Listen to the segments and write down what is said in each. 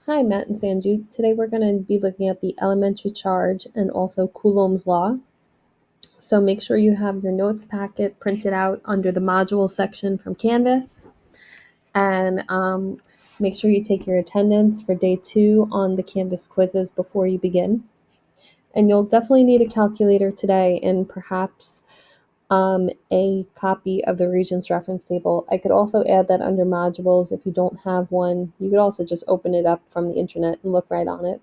Hi, Matt and Sanju. Today we're going to be looking at the elementary charge and also Coulomb's law. So make sure you have your notes packet printed out under the module section from Canvas. And make sure you take your attendance for day 2 on the Canvas quizzes before you begin. And you'll definitely need a calculator today and perhaps a copy of the Regents reference table. I could also add that under modules. If you don't have one, you could also just open it up from the internet and look right on it.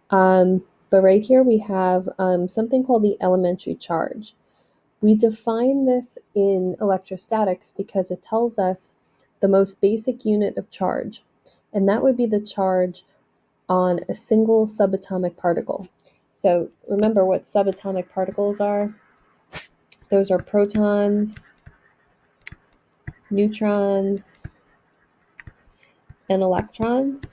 But right here we have something called the elementary charge. We define this in electrostatics because it tells us the most basic unit of charge, and that would be the charge on a single subatomic particle. So remember what subatomic particles are. Those are protons, neutrons, and electrons.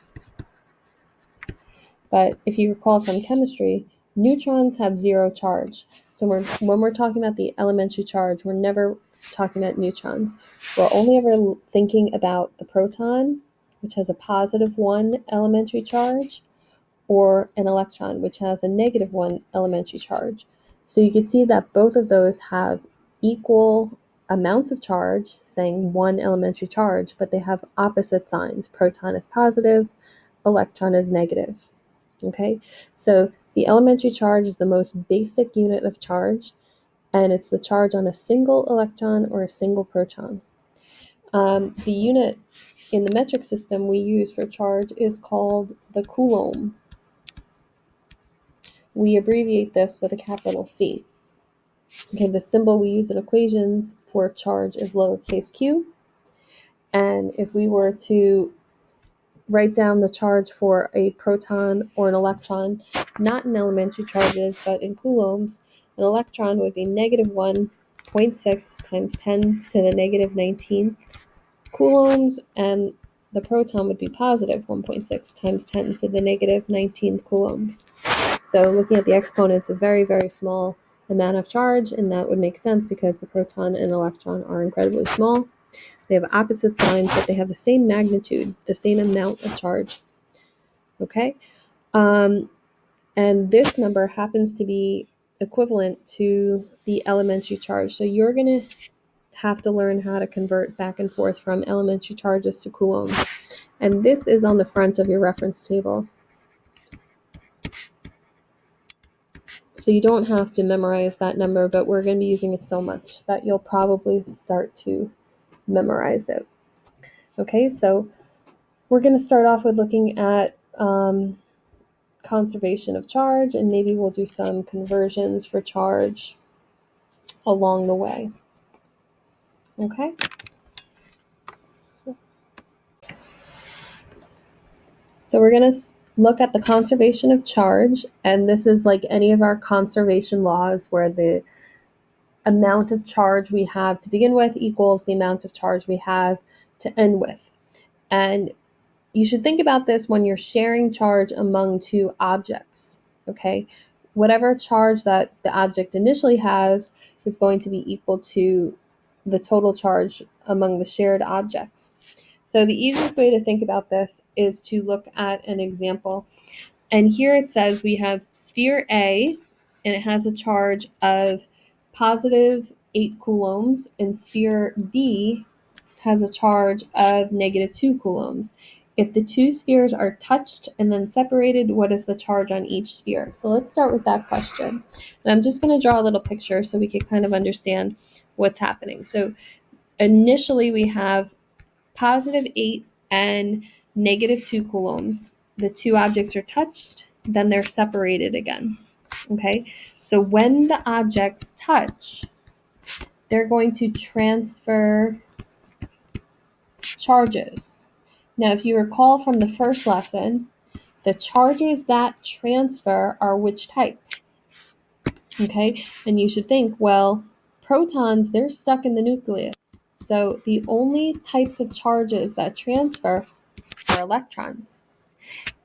But if you recall from chemistry, neutrons have zero charge. So when we're talking about the elementary charge, we're never talking about neutrons. We're only ever thinking about the proton, which has a +1 elementary charge, or an electron, which has a -1 elementary charge. So you can see that both of those have equal amounts of charge, saying 1 elementary charge, but they have opposite signs. Proton is positive, electron is negative. Okay, so the elementary charge is the most basic unit of charge, and it's the charge on a single electron or a single proton. The unit in the metric system we use for charge is called the coulomb. We abbreviate this with a capital C. Okay, the symbol we use in equations for charge is lowercase q. And if we were to write down the charge for a proton or an electron, not in elementary charges, but in coulombs, an electron would be -1.6 times 10 to the -19 coulombs, and the proton would be +1.6 times 10 to the -19 coulombs. So looking at the exponents, a very, very small amount of charge, and that would make sense because the proton and electron are incredibly small. They have opposite signs, but they have the same magnitude, the same amount of charge. Okay? And this number happens to be equivalent to the elementary charge. So you're going to have to learn how to convert back and forth from elementary charges to coulombs. And this is on the front of your reference table. So you don't have to memorize that number, but we're going to be using it so much that you'll probably start to memorize it. Okay, so we're going to start off with looking at conservation of charge, and maybe we'll do some conversions for charge along the way. Okay? So we're going to look at the conservation of charge, and this is like any of our conservation laws where the amount of charge we have to begin with equals the amount of charge we have to end with. And you should think about this when you're sharing charge among two objects, okay? Whatever charge that the object initially has is going to be equal to the total charge among the shared objects. So the easiest way to think about this is to look at an example. And here it says we have sphere A, and it has a charge of +8 coulombs, and sphere B has a charge of -2 coulombs. If the two spheres are touched and then separated, what is the charge on each sphere? So let's start with that question. And I'm just going to draw a little picture so we can kind of understand what's happening. So initially we have +8 and -2 coulombs. The two objects are touched, then they're separated again. Okay, so when the objects touch, they're going to transfer charges. Now, if you recall from the first lesson, the charges that transfer are which type? Okay, and you should think, well, protons, they're stuck in the nucleus. So the only types of charges that transfer are electrons.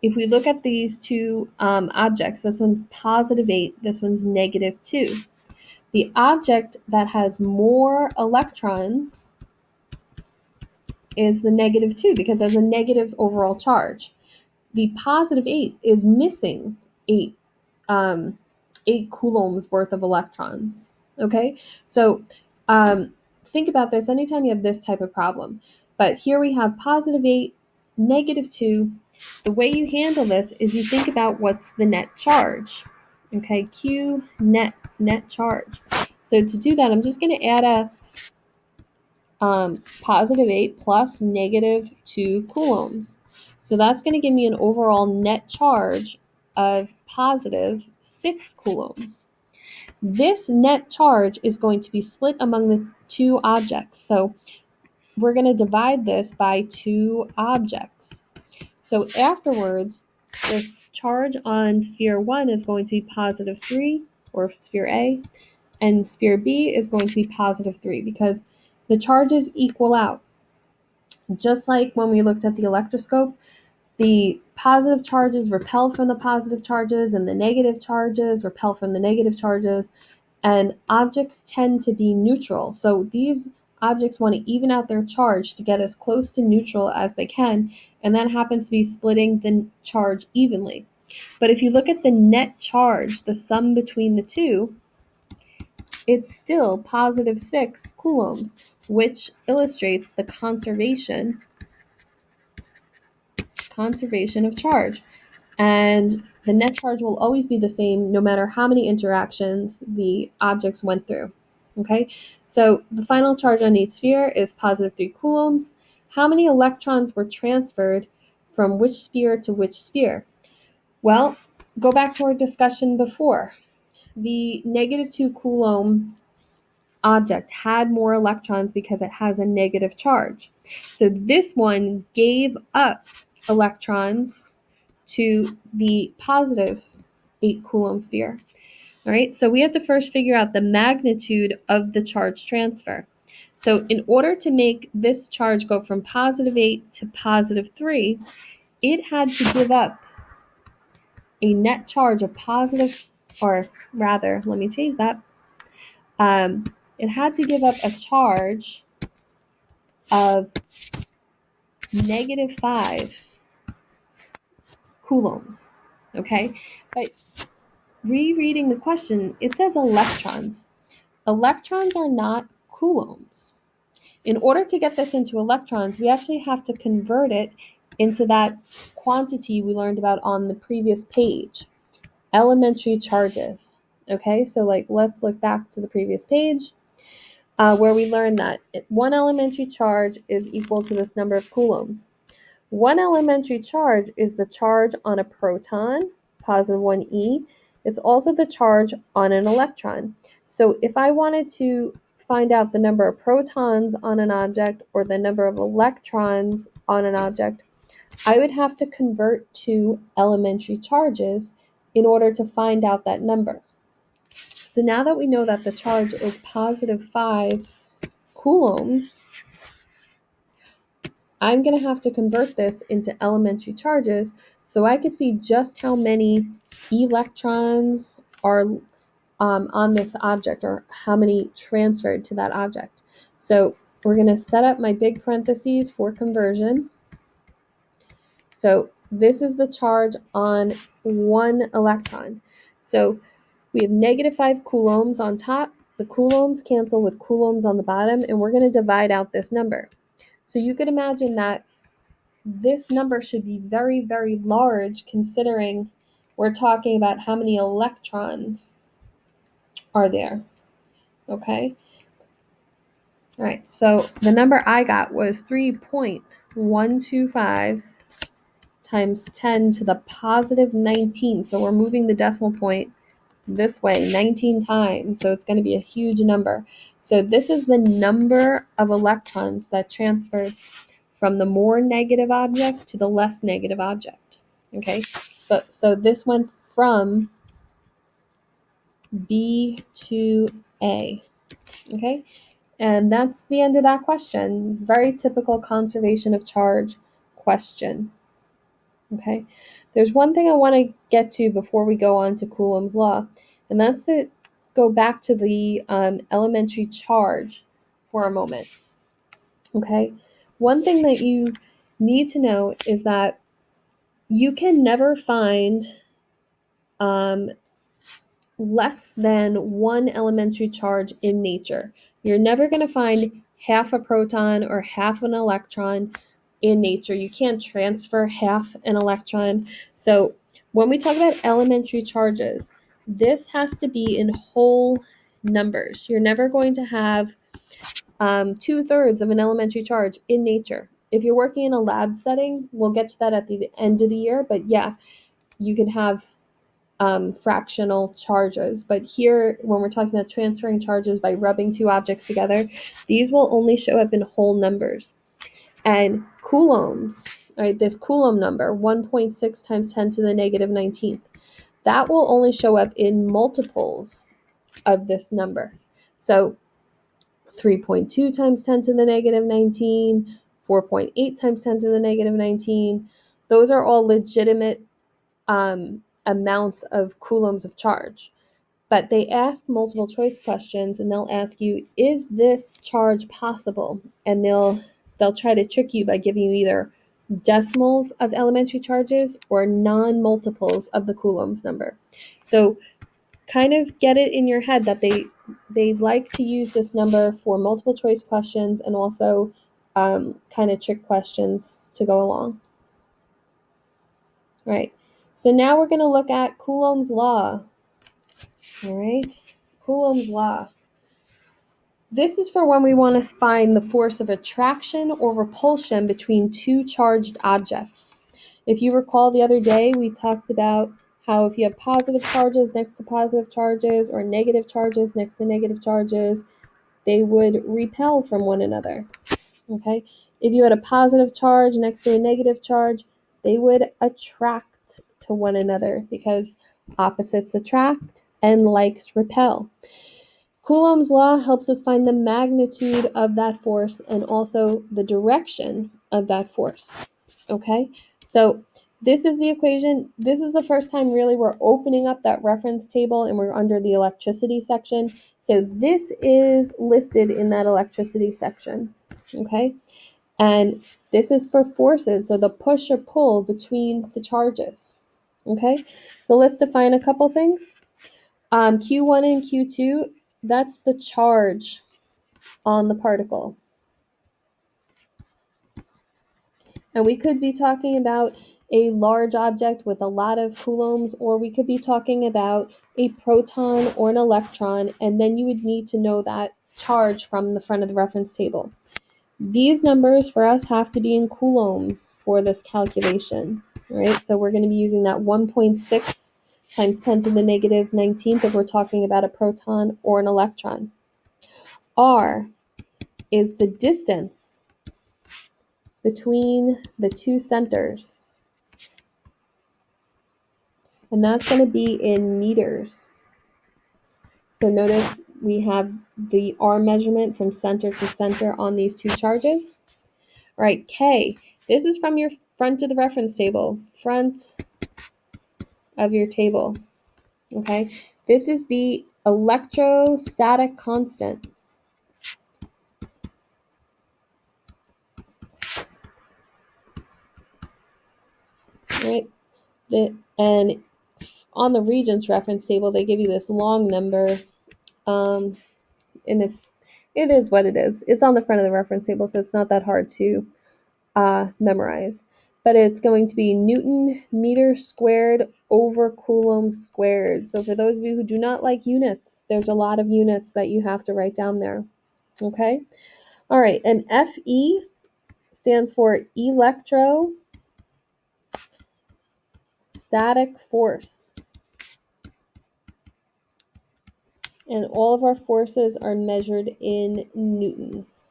If we look at these two objects, this one's +8, this one's -2. The object that has more electrons is the -2 because it has a negative overall charge. the positive 8 is missing 8 8 coulombs worth of electrons. Okay, so think about this anytime you have this type of problem. But here we have positive 8, negative 2. The way you handle this is you think about what's the net charge. Okay, Q net charge. So to do that, I'm just going to add a positive 8 plus negative 2 coulombs. So that's going to give me an overall net charge of positive 6 coulombs. This net charge is going to be split among the two objects. So we're going to divide this by two objects. So afterwards, this charge on sphere 1 is going to be positive 3, or sphere A, and sphere B is going to be positive 3 because the charges equal out. Just like when we looked at the electroscope, the positive charges repel from the positive charges and the negative charges repel from the negative charges, and objects tend to be neutral. So these objects want to even out their charge to get as close to neutral as they can, and that happens to be splitting the charge evenly. But if you look at the net charge, the sum between the two, it's still positive 6 coulombs, which illustrates the conservation of charge. And the net charge will always be the same no matter how many interactions the objects went through. Okay, so the final charge on each sphere is positive 3 coulombs. How many electrons were transferred from which sphere to which sphere? Well, go back to our discussion before. The negative 2 coulomb object had more electrons because it has a negative charge. So this one gave up electrons to the positive 8 coulomb sphere. All right, so we have to first figure out the magnitude of the charge transfer. So in order to make this charge go from positive 8 to positive 3, it had to give up a net charge of positive, or rather, let me change that. It had to give up a charge of negative 5 coulombs. Okay, but rereading the question, it says electrons. Electrons are not coulombs. In order to get this into electrons, we actually have to convert it into that quantity we learned about on the previous page, elementary charges. Okay, so let's look back to the previous page where we learned that one elementary charge is equal to this number of coulombs. One elementary charge is the charge on a proton, positive 1e. It's also the charge on an electron. So if I wanted to find out the number of protons on an object or the number of electrons on an object, I would have to convert to elementary charges in order to find out that number. So now that we know that the charge is positive 5 coulombs, I'm going to have to convert this into elementary charges so I could see just how many electrons are on this object, or how many transferred to that object. So we're going to set up my big parentheses for conversion. So this is the charge on one electron. So we have negative 5 coulombs on top. The coulombs cancel with coulombs on the bottom, and we're going to divide out this number. So you could imagine that this number should be very, very large considering we're talking about how many electrons are there. Okay? All right, so the number I got was 3.125 times 10 to the positive 19. So we're moving the decimal point this way 19 times. So it's going to be a huge number. So this is the number of electrons that transferred from the more negative object to the less negative object. Okay, so this went from B to A. Okay, and that's the end of that question. It's a very typical conservation of charge question. Okay, there's one thing I want to get to before we go on to Coulomb's law, and that's to go back to the elementary charge for a moment. Okay, one thing that you need to know is that you can never find less than one elementary charge in nature. You're never going to find half a proton or half an electron in nature. You can't transfer half an electron. So when we talk about elementary charges, this has to be in whole numbers. You're never going to have 2/3 of an elementary charge in nature. If you're working in a lab setting, we'll get to that at the end of the year, but yeah, you can have fractional charges. But here, when we're talking about transferring charges by rubbing two objects together, these will only show up in whole numbers. And coulombs, right, this coulomb number, 1.6 times 10 to the negative 19th, that will only show up in multiples of this number. So 3.2 times 10 to the negative 19, 4.8 times 10 to the negative 19, those are all legitimate amounts of coulombs of charge. But they ask multiple choice questions, and they'll ask you, is this charge possible? And they'll try to trick you by giving you either decimals of elementary charges or non-multiples of the coulombs number. So kind of get it in your head that they like to use this number for multiple choice questions and also kind of trick questions to go along. All right, so now we're going to look at Coulomb's law. All right, Coulomb's law. This is for when we want to find the force of attraction or repulsion between two charged objects. If you recall the other day, we talked about how if you have positive charges next to positive charges or negative charges next to negative charges, they would repel from one another. Okay? If you had a positive charge next to a negative charge, they would attract to one another because opposites attract and likes repel. Coulomb's law helps us find the magnitude of that force and also the direction of that force. Okay, so this is the equation. This is the first time really we're opening up that reference table and we're under the electricity section. So this is listed in that electricity section. Okay, and this is for forces, so the push or pull between the charges. Okay, so let's define a couple things. Q1 and Q2, that's the charge on the particle. And we could be talking about a large object with a lot of coulombs, or we could be talking about a proton or an electron, and then you would need to know that charge from the front of the reference table. These numbers for us have to be in coulombs for this calculation, right? So we're going to be using that 1.6 times 10 to the negative 19th if we're talking about a proton or an electron. R is the distance between the two centers, and that's going to be in meters. So notice we have the R measurement from center to center on these two charges. All right, K, this is from your front of the reference table, front of your table, okay? This is the electrostatic constant. Right? And on the Regents reference table, they give you this long number, and it is what it is. It's on the front of the reference table, so it's not that hard to memorize. But it's going to be Newton meter squared over Coulomb squared. So for those of you who do not like units, there's a lot of units that you have to write down there. Okay? All right, and FE stands for electrostatic force. And all of our forces are measured in newtons.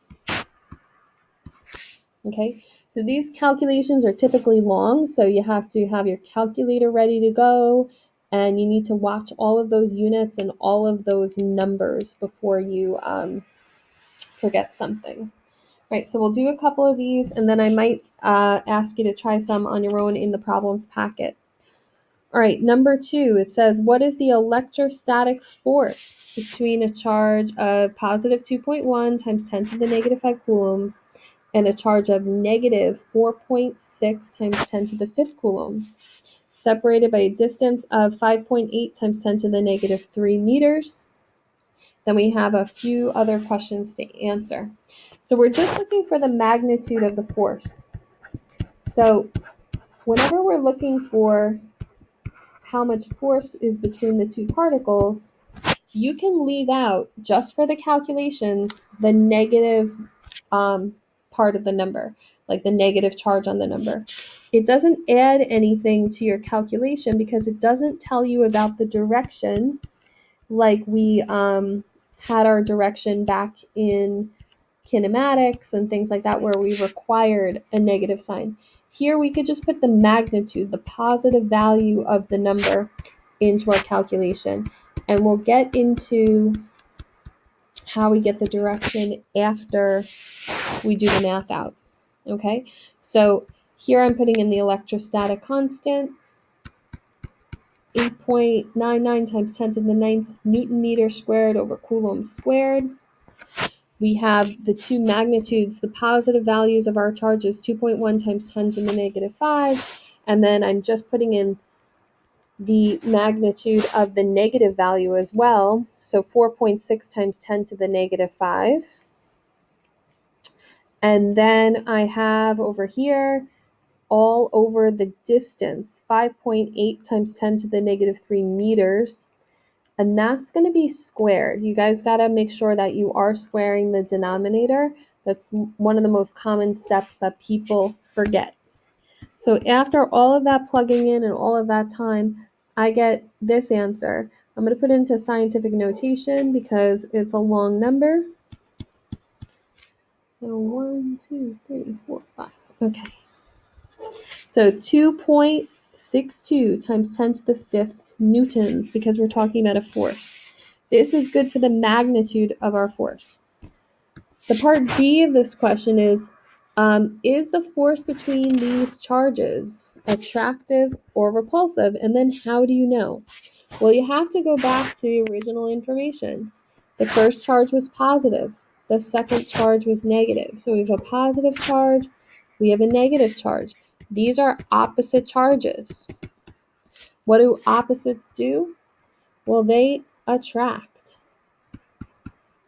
Okay, so these calculations are typically long, so you have to have your calculator ready to go, and you need to watch all of those units and all of those numbers before you forget something. Right, so we'll do a couple of these, and then I might ask you to try some on your own in the problems packet. All right, number 2, it says, what is the electrostatic force between a charge of positive 2.1 times 10 to the negative 5 coulombs and a charge of negative 4.6 times 10 to the fifth coulombs, separated by a distance of 5.8 times 10 to the negative 3 meters. Then we have a few other questions to answer. So we're just looking for the magnitude of the force. So whenever we're looking for how much force is between the two particles, you can leave out, just for the calculations, the negative part of the number, like the negative charge on the number. It doesn't add anything to your calculation because it doesn't tell you about the direction, like we had our direction back in kinematics and things like that where we required a negative sign. Here we could just put the magnitude, the positive value of the number into our calculation, and we'll get into how we get the direction after we do the math out. Okay, so here I'm putting in the electrostatic constant, 8.99 times 10 to the ninth Newton meter squared over Coulomb squared. We have the two magnitudes, the positive values of our charges, 2.1 times 10 to the negative 5, and then I'm just putting in the magnitude of the negative value as well, so 4.6 times 10 to the negative 5. And then I have over here, all over the distance, 5.8 times 10 to the negative 3 meters. And that's going to be squared. You guys got to make sure that you are squaring the denominator. That's one of the most common steps that people forget. So after all of that plugging in and all of that time, I get this answer. I'm going to put it into scientific notation because it's a long number. So 1, 2, 3, 4, 5. Okay. So 2.62 times 10 to the fifth newtons, because we're talking about a force. This is good for the magnitude of our force. The part B of this question is the force between these charges attractive or repulsive? And then how do you know? Well, you have to go back to the original information. The first charge was positive. The second charge was negative. So we have a positive charge. We have a negative charge. These are opposite charges. What do opposites do? Well, they attract.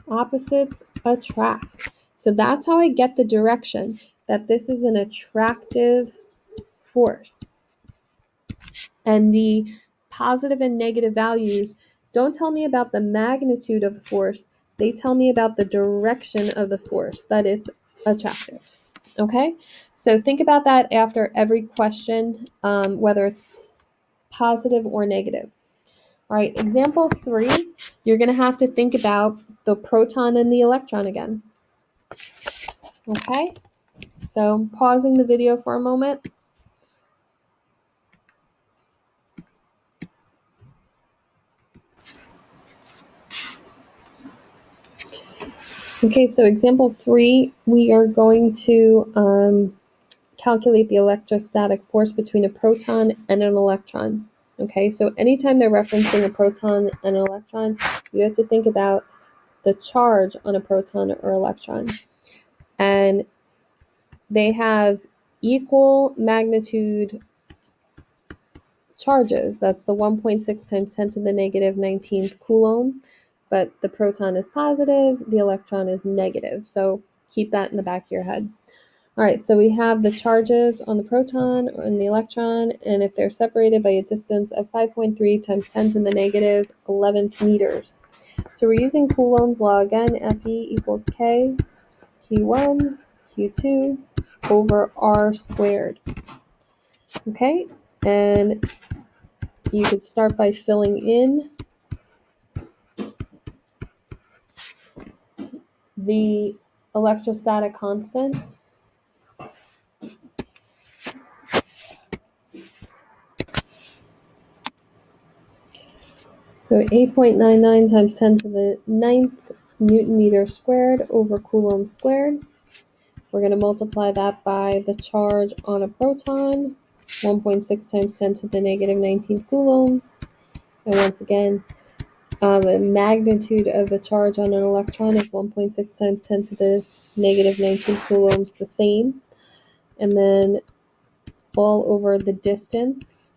Opposites attract. So that's how I get the direction, that this is an attractive force. And the positive and negative values don't tell me about the magnitude of the force. They tell me about the direction of the force, that it's attractive. Okay? So think about that after every question, whether it's positive or negative. All right, example 3, you're going to have to think about the proton and the electron again. Okay, so pausing the video for a moment. Okay, so example 3, we are going to calculate the electrostatic force between a proton and an electron. Okay, so anytime they're referencing a proton and an electron, you have to think about the charge on a proton or electron. And they have equal magnitude charges. That's the 1.6 times 10 to the negative 19th Coulomb. But the proton is positive, the electron is negative. So keep that in the back of your head. All right, so we have the charges on the proton and the electron, and if they're separated by a distance of 5.3 times 10 to the negative 11th meters. So we're using Coulomb's law again, Fe equals K, Q1, Q2 over R squared. Okay, and you could start by filling in the electrostatic constant. So 8.99 times 10 to the ninth Newton meter squared over Coulomb squared. We're going to multiply that by the charge on a proton, 1.6 times 10 to the negative 19th coulombs. And once again, the magnitude of the charge on an electron is 1.6 times 10 to the negative 19 coulombs the same. And then all over the distance.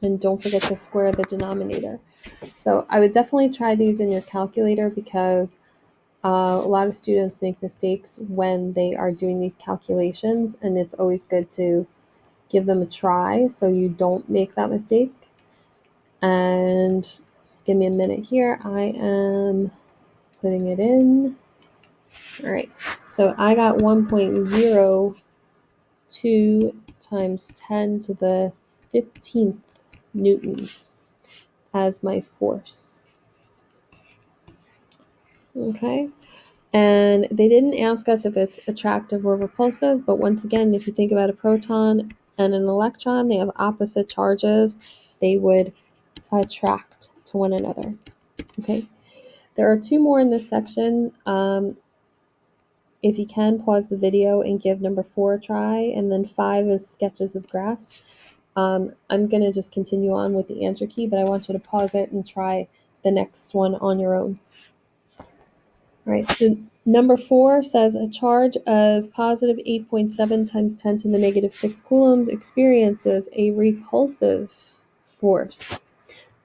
And don't forget to square the denominator. So I would definitely try these in your calculator because a lot of students make mistakes when they are doing these calculations, and it's always good to give them a try so you don't make that mistake. And just give me a minute here. I am putting it in. All right, so I got 1.02 times 10 to the 15th newtons as my force. Okay, and they didn't ask us if it's attractive or repulsive, but once again, if you think about a proton and an electron, they have opposite charges. They would attract to one another. Okay, there are two more in this section. If you can, pause the video and give number 4 a try, and then 5 is sketches of graphs. I'm going to just continue on with the answer key, but I want you to pause it and try the next one on your own. All right, so number 4 says a charge of positive 8.7 times 10 to the negative 6 coulombs experiences a repulsive force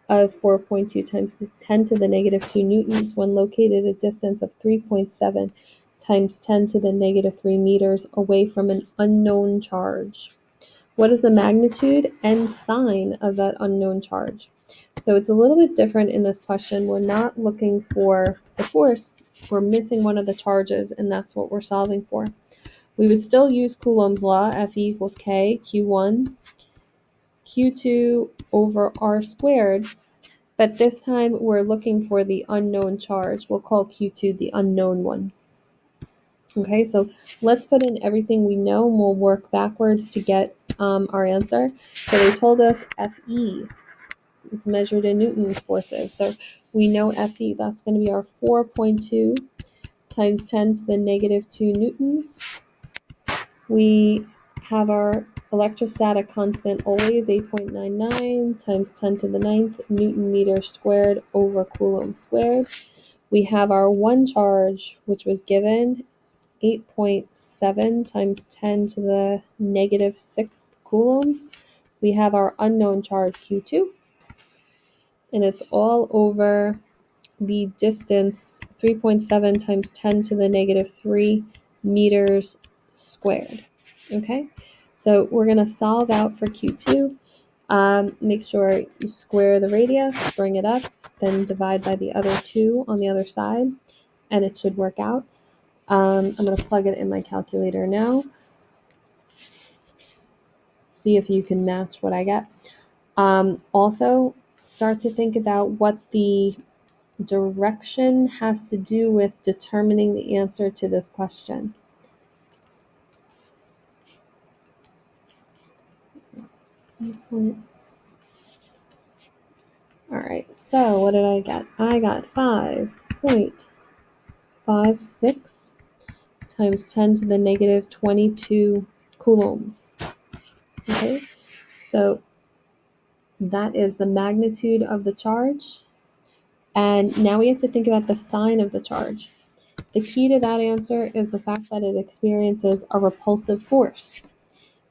of 4.2 times 10 to the negative 2 newtons when located at a distance of 3.7 times 10 to the negative 3 meters away from an unknown charge. What is the magnitude and sign of that unknown charge? So it's a little bit different in this question. We're not looking for the force. We're missing one of the charges, and that's what we're solving for. We would still use Coulomb's law, Fe equals K, Q1, Q2 over R squared, but this time we're looking for the unknown charge. We'll call Q2 the unknown one. Okay, so let's put in everything we know and we'll work backwards to get our answer. So they told us Fe. It's measured in Newton's forces. So we know Fe, that's going to be our 4.2 times 10 to the negative 2 newtons. We have our electrostatic constant always 8.99 times 10 to the 9th Newton meter squared over Coulomb squared. We have our one charge, which was given 8.7 times 10 to the negative 6th coulombs. We have our unknown charge Q2, and it's all over the distance 3.7 times 10 to the negative 3 meters squared. Okay, so we're going to solve out for Q2. Make sure you square the radius, bring it up, then divide by the other 2 on the other side, and it should work out. I'm going to plug it in my calculator now. See if you can match what I get. Also, start to think about what the direction has to do with determining the answer to this question. All right, so what did I get? I got 5.56 times 10 to the negative 22 coulombs. Okay, so that is the magnitude of the charge. And now we have to think about the sign of the charge. The key to that answer is the fact that it experiences a repulsive force.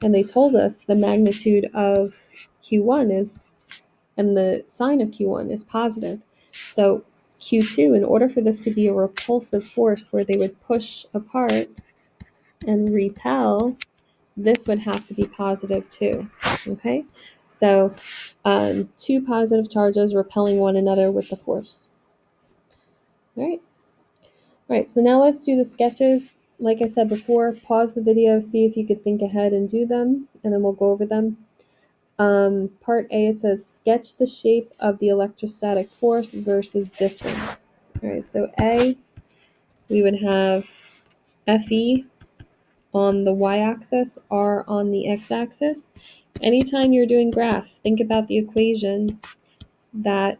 And they told us the magnitude of Q1 is, and the sign of Q1 is positive. So Q2, in order for this to be a repulsive force where they would push apart and repel, this would have to be positive too. Okay, so 2 positive charges repelling one another with the force. All right, so now let's do the sketches. Like I said before, pause the video, see if you could think ahead and do them, and then we'll go over them. Part A, it says sketch the shape of the electrostatic force versus distance. All right, so A, we would have Fe on the y-axis, R on the x-axis. Anytime you're doing graphs, think about the equation that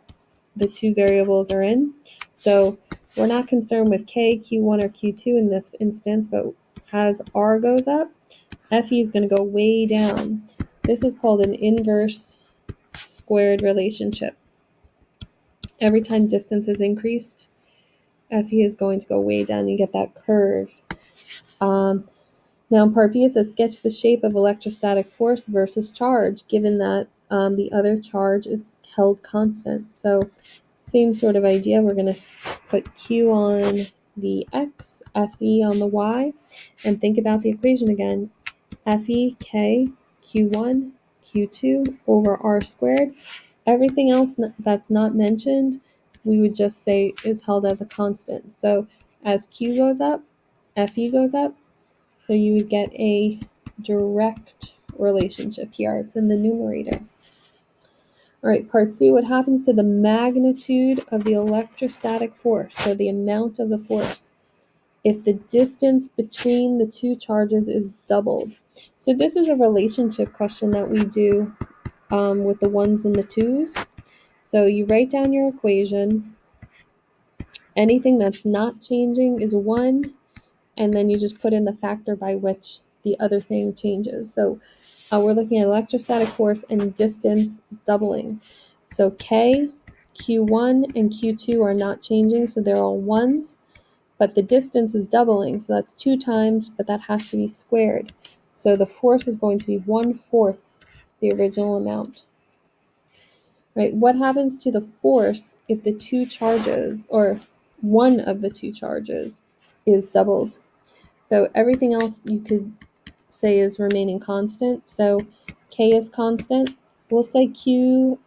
the 2 variables are in. So we're not concerned with K, Q1, or Q2 in this instance, but as R goes up, Fe is going to go way down. This is called an inverse squared relationship. Every time distance is increased, Fe is going to go way down. You get that curve. Now in part B, it says sketch the shape of electrostatic force versus charge, given that the other charge is held constant. So same sort of idea. We're going to put Q on the X, Fe on the Y, and think about the equation again. Fe K Q1 Q2 over R squared. Everything else that's not mentioned, we would just say is held at the constant. So as Q goes up, Fe goes up, so you would get a direct relationship here. It's in the numerator. All right, part C, what happens to the magnitude of the electrostatic force, so the amount of the force, if the distance between the two charges is doubled? So this is a relationship question that we do with the ones and the twos. So you write down your equation. Anything that's not changing is 1, and then you just put in the factor by which the other thing changes. So we're looking at electrostatic force and distance doubling. So K, Q1, and Q2 are not changing, so they're all 1s, but the distance is doubling, so that's 2 times, but that has to be squared. So the force is going to be 1/4 the original amount. Right? What happens to the force if the two charges, or one of the two charges, is doubled? So everything else you could say is remaining constant. So K is constant. We'll say Q1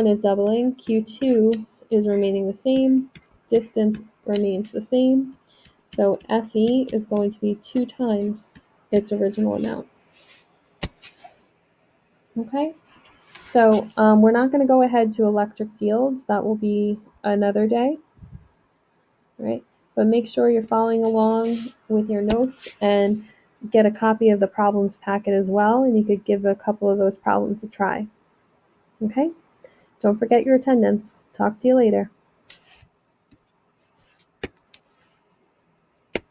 is doubling, Q2 is remaining the same, distance remains the same. So Fe is going to be 2 times its original amount. Okay, so we're not going to go ahead to electric fields. That will be another day, right? But make sure you're following along with your notes and get a copy of the problems packet as well, and you could give a couple of those problems a try. Okay? Don't forget your attendance. Talk to you later.